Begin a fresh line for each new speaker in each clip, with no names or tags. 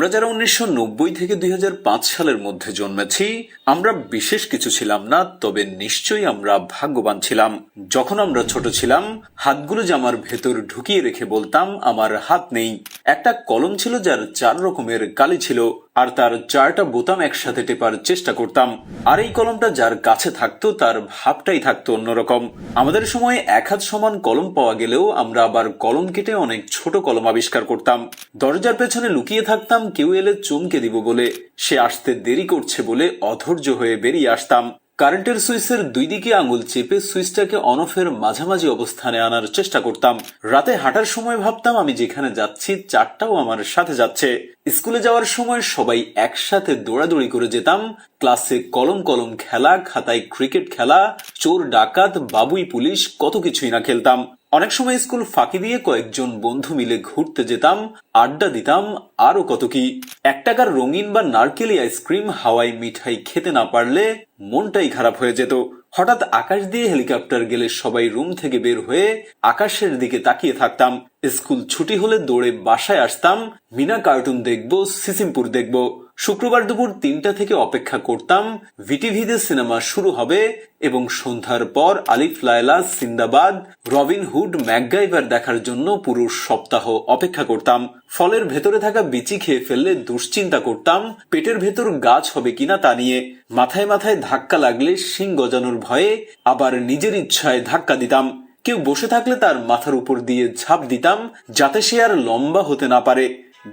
আমরা যারা 1990 থেকে 2005 সালের মধ্যে জন্মেছি আমরা বিশেষ কিছু ছিলাম না, তবে নিশ্চয়ই আমরা ভাগ্যবান ছিলাম। যখন আমরা ছোট ছিলাম হাতগুলো জামার ভেতর ঢুকিয়ে রেখে বলতাম আমার হাত নেই। একটা কলম ছিল যার 4 রকমের কালি ছিল আর তার 4টা বোতাম একসাথে টেপার চেষ্টা করতাম। আর এই কলমটা যার কাছে থাকতো তার ভাবটাই থাকতো অন্যরকম। আমাদের সময় 1 হাত সমান কলম পাওয়া গেলেও আমরা আবার কলম কেটে অনেক ছোট কলম আবিষ্কার করতাম। দরজার পেছনে লুকিয়ে থাকতাম কেউ এলে চমকে দিব বলে, সে আসতে দেরি করছে বলে অধৈর্য হয়ে বেরিয়ে আসতাম। কারেন্টের সুইচের 2 দিকে আঙুল চেপে সুইচটাকে অন অফের মাঝামাঝি অবস্থানে আনার চেষ্টা করতাম। রাতে হাঁটার সময় ভাবতাম আমি যেখানে যাচ্ছি চারটাও আমার সাথে যাচ্ছে। স্কুলে যাওয়ার সময় সবাই একসাথে দৌড়াদৌড়ি করে যেতাম। ক্লাসে কলম কলম খেলা, খাতায় ক্রিকেট খেলা, চোর ডাকাত, বাবুই পুলিশ, কত কিছুই না খেলতাম। অনেক সময় স্কুল ফাঁকি দিয়ে কয়েকজন বন্ধু মিলে ঘুরতে যেতাম, আড্ডা দিতাম, আরো কত কি। 1 টাকার রঙিন বা নারকেলি আইসক্রিম, হাওয়াই মিঠাই খেতে না পারলে মনটাই খারাপ হয়ে যেত। হঠাৎ আকাশ দিয়ে হেলিকপ্টার গেলে সবাই রুম থেকে বের হয়ে আকাশের দিকে তাকিয়ে থাকতাম। স্কুল ছুটি হলে দৌড়ে বাসায় আসতাম, মিনা কার্টুন দেখবো, সিসিমপুর দেখবো। শুক্রবার দুপুর 3টা থেকে অপেক্ষা করতাম ভিটিভিতে সিনেমা শুরু হবে এবং সন্ধ্যার পর আলিফ Laila, Sinbad, Robin Hood, MacGyver দেখার জন্য পুরো সপ্তাহ অপেক্ষা করতাম। ফলের ভেতরে থাকা বিচি খেয়ে ফেললে দুশ্চিন্তা করতাম পেটের ভেতর গাছ হবে কিনা তা নিয়ে। মাথায় মাথায় ধাক্কা লাগলে শিং গজানোর ভয়ে আবার নিজের ইচ্ছায় ধাক্কা দিতাম। কেউ বসে থাকলে তার মাথার উপর দিয়ে ঝাঁপ দিতাম যাতে সে আর লম্বা হতে না পারে।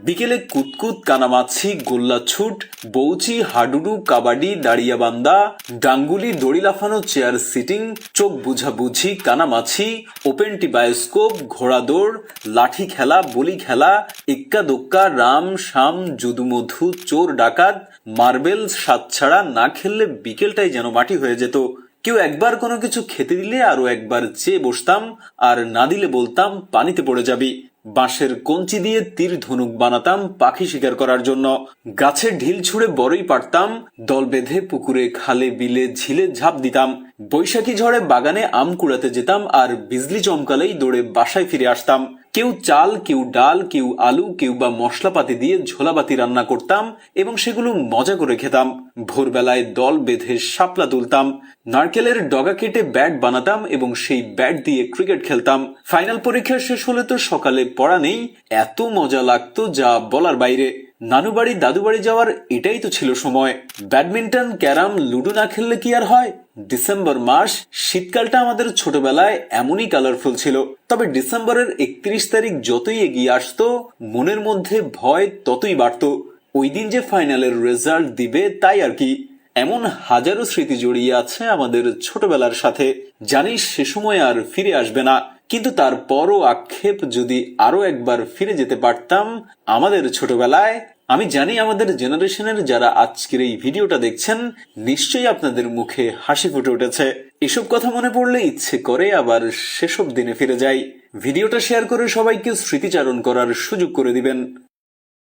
বিকেলে কুতকুত, কানামাছি, গোল্লা ছুট, বৌচি, হাডুডু, কাবাডি, দাঁড়িয়াবান্ধা, ডাঙ্গুলি, দড়ি লাফানো, চেয়ার সিটিং, চোখ বুঝাবুঝি, কানামাছি, ওপেন টি বায়োস্কোপ, ঘোড়া দৌড়, লাঠি খেলা, বলি খেলা, ইক্কা দোক্কা, রাম শাম, যদুমধু, চোর ডাকাত, মার্বেল, সাতছাড়া না খেললে বিকেলটাই যেন মাটি হয়ে যেত। কেউ একবার কোনো কিছু খেতে দিলে আরো একবার চেয়ে বসতাম, আর না দিলে বলতাম পানিতে পড়ে যাবি। বাঁশের কঞ্চি দিয়ে তীর ধনুক বানাতাম পাখি শিকার করার জন্য। গাছে ঢিল ছুঁড়ে বড়ই পারতাম, দল বেঁধে পুকুরে, খালে, বিলে, ঝিলে ঝাঁপ দিতাম। বৈশাখী ঝড়ে বাগানে আম কুড়াতে যেতাম আর বিজলি চমকালেই দৌড়ে বাসায় ফিরে আসতাম। কেউ চাল, কেউ ডাল, কেউ আলু, কেউ বা মশলাপাতি দিয়ে ঝোলাবাতি রান্না করতাম এবং সেগুলো মজা করে খেতাম। ভোরবেলায় দল বেঁধে শাপলা তুলতাম, নারকেলের ডগা কেটে ব্যাট বানাতাম এবং সেই ব্যাট দিয়ে ক্রিকেট খেলতাম। ফাইনাল পরীক্ষা শেষ হলে তো সকালে পড়া নেই, এত মজা লাগতো যা বলার বাইরে। নানু বাড়ি, দাদু বাড়ি যাওয়ার এটাই তো ছিল সময়। ব্যাডমিন্টন, ক্যারাম, লুডো না খেললে কি আর হয়। ডিসেম্বর মাস, শীতকালটা আমাদের ছোটবেলায় এমনই কালারফুল ছিল। তবে ডিসেম্বরের 31 তারিখ যতই এগিয়ে আসতো মনের মধ্যে ভয় ততই বাড়তো। ওই দিন যে ফাইনালের রেজাল্ট দিবে তাই আর কি। এমন হাজারো স্মৃতি জড়িয়ে আছে আমাদের ছোটবেলার সাথে, জানিস সে সময় আর ফিরে আসবে না। কিন্তু তারপরও আক্ষেপ, যদি আরো একবার ফিরে যেতে পারতাম আমাদের ছোটবেলায়। আমি জানি আমাদের জেনারেশনের যারা আজকের এই ভিডিওটা দেখছেন নিশ্চয়ই আপনাদের মুখে হাসি ফুটে উঠেছে। এসব কথা মনে পড়লে ইচ্ছে করে আবার সেসব দিনে ফিরে যাই। ভিডিওটা শেয়ার করে সবাইকে স্মৃতিচারণ করার সুযোগ করে দিবেন।